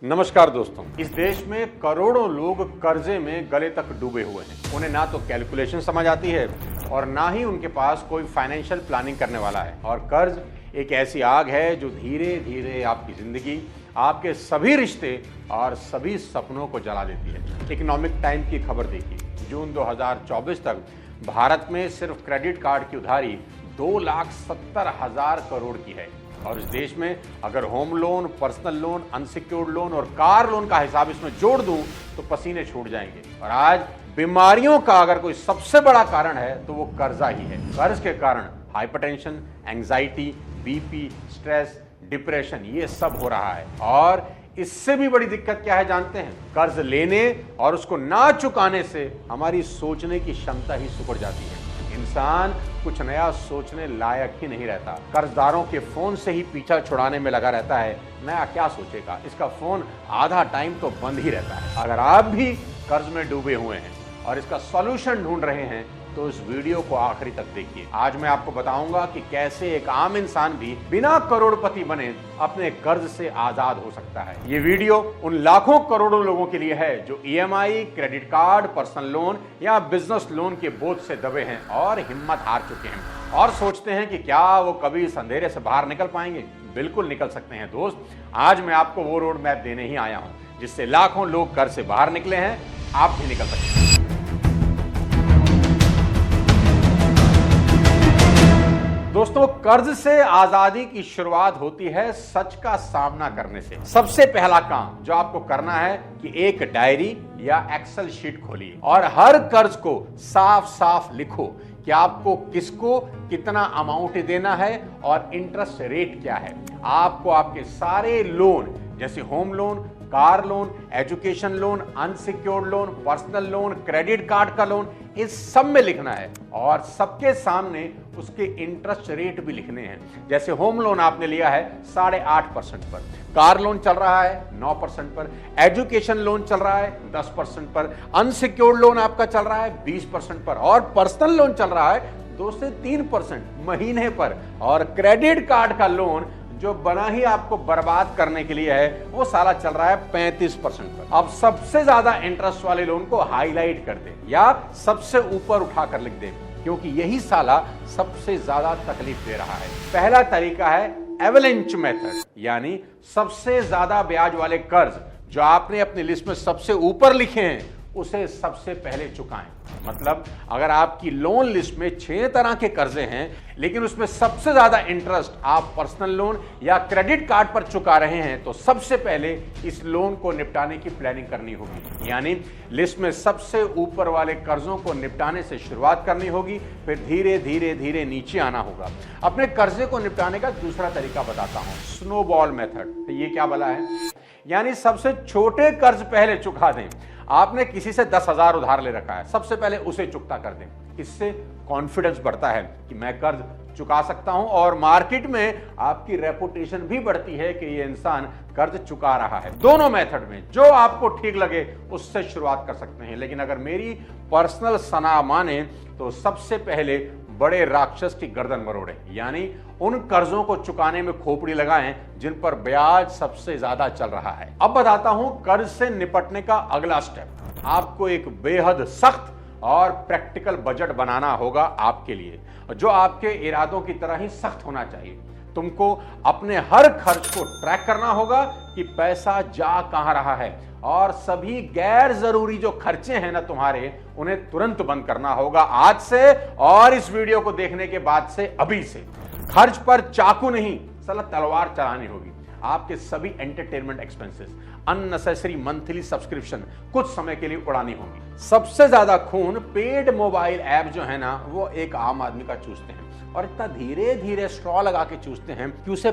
नमस्कार दोस्तों, इस देश में करोड़ों लोग कर्जे में गले तक डूबे हुए हैं। उन्हें ना तो कैलकुलेशन समझ आती है और ना ही उनके पास कोई फाइनेंशियल प्लानिंग करने वाला है। और कर्ज एक ऐसी आग है जो धीरे धीरे आपकी जिंदगी, आपके सभी रिश्ते और सभी सपनों को जला देती है। इकोनॉमिक टाइम की खबर देखिए, जून 2024 तक भारत में सिर्फ क्रेडिट कार्ड की उधारी 2,70,000 करोड़ की है। और इस देश में अगर home loan, personal loan, unsecured loan और कार लोन का हिसाब इसमें जोड़ दूं तो पसीने छूट जाएंगे। और आज बीमारियों का अगर कोई सबसे बड़ा कारण है तो वो कर्जा ही है। कर्ज के कारण hypertension, anxiety, BP, stress, depression, ये सब हो रहा है। और इससे भी बड़ी दिक्कत क्या है जानते हैं? कर्ज लेने और उसको ना चुकाने से हमारी सोचने की क्षमता ही सिकुड़ जाती है। इंसान कुछ नया सोचने लायक ही नहीं रहता। कर्जदारों के फोन से ही पीछा छुड़ाने में लगा रहता है। नया क्या सोचेगा, इसका फोन आधा टाइम तो बंद ही रहता है। अगर आप भी कर्ज में डूबे हुए हैं और इसका सॉल्यूशन ढूंढ रहे हैं तो इस वीडियो को आखिरी तक देखिए। आज मैं आपको बताऊंगा कि कैसे एक आम इंसान भी बिना करोड़पति बने अपने कर्ज से आजाद हो सकता है। ये वीडियो उन लाखों करोड़ों लोगों के लिए है जो EMI, credit card, personal loan या बिजनेस लोन के बोझ से दबे हैं और हिम्मत हार चुके हैं और सोचते हैं कि क्या वो कभी इस अंधेरे से बाहर निकल पाएंगे। बिल्कुल निकल सकते हैं दोस्त। आज मैं आपको वो रोड मैप देने ही आया हूं जिससे लाखों लोग कर्ज से बाहर निकले हैं, आप भी निकल सकते हैं। दोस्तों, कर्ज से आजादी की शुरुआत होती है सच का सामना करने से। सबसे पहला काम जो आपको करना है कि एक डायरी या एक्सेल शीट खोलिए और हर कर्ज को साफ साफ लिखो कि आपको किसको कितना अमाउंट देना है और इंटरेस्ट रेट क्या है। आपको आपके सारे लोन जैसे home loan, car loan, education loan, unsecured loan, personal loan, credit card का लोन, इस सब में लिखना है और सबके सामने उसके इंटरेस्ट रेट भी लिखने हैं। जैसे होम लोन आपने लिया है 8.5% पर, कार लोन चल रहा है 9% पर, एजुकेशन लोन चल रहा है 10% पर, अनसिक्योर्ड लोन आपका चल रहा है 20% पर और पर्सनल लोन चल रहा है 2 से 3% महीने पर। और क्रेडिट कार्ड का लोन जो बना ही आपको बर्बाद करने के लिए है वो साला चल रहा है 35% पर। अब सबसे ज्यादा इंटरेस्ट वाले लोन को हाईलाइट कर दे या सबसे ऊपर उठाकर लिख दे, क्योंकि यही साला सबसे ज्यादा तकलीफ दे रहा है। पहला तरीका है एवलेंच मेथड, यानी सबसे ज्यादा ब्याज वाले कर्ज जो आपने अपनी लिस्ट में सबसे ऊपर लिखे हैं उसे सबसे पहले चुकाएं। मतलब अगर आपकी लोन लिस्ट में 6 तरह के कर्जे हैं लेकिन उसमें सबसे ज्यादा इंटरेस्ट आप पर्सनल लोन या क्रेडिट कार्ड पर चुका रहे हैं तो सबसे पहले इस लोन को निपटाने की प्लानिंग करनी होगी। यानी लिस्ट में सबसे ऊपर वाले कर्जों को निपटाने से शुरुआत करनी होगी, फिर धीरे धीरे धीरे नीचे आना होगा। अपने कर्जे को निपटाने का दूसरा तरीका बताता हूं, स्नोबॉल मेथड। ये क्या भला है? यानी सबसे छोटे कर्ज पहले चुका दें। आपने किसी से 10,000 उधार ले रखा है, सबसे पहले उसे चुकता कर दें। इससे कॉन्फिडेंस बढ़ता है कि मैं कर्ज चुका सकता हूं और मार्केट में आपकी रेपुटेशन भी बढ़ती है कि ये इंसान कर्ज चुका रहा है। दोनों मेथड में जो आपको ठीक लगे उससे शुरुआत कर सकते हैं, लेकिन अगर मेरी पर्सनल सलाह माने तो सबसे पहले बड़े राक्षस की गर्दन मरोड़े, यानी उन कर्जों को चुकाने में खोपड़ी लगाएं जिन पर ब्याज सबसे ज्यादा चल रहा है। अब बताता हूं कर्ज से निपटने का अगला स्टेप। आपको एक बेहद सख्त और प्रैक्टिकल बजट बनाना होगा आपके लिए, जो आपके इरादों की तरह ही सख्त होना चाहिए। तुमको अपने हर खर्च को ट्रैक करना होगा कि पैसा जा कहां रहा है और सभी गैर जरूरी जो खर्चे हैं ना तुम्हारे, उन्हें तुरंत बंद करना होगा आज से और इस वीडियो को देखने के बाद से, अभी से। खर्च पर चाकू नहीं, साला तलवार चलानी होगी। आपके सभी entertainment expenses, unnecessary monthly subscription कुछ समय के लिए उड़ानी होगी। सबसे ज्यादा खून पेड मोबाइल ऐप जो है ना वो एक आम आदमी का चूसते हैं और इतना धीरे धीरे स्ट्रॉ लगा के चूसते हैं कि उसे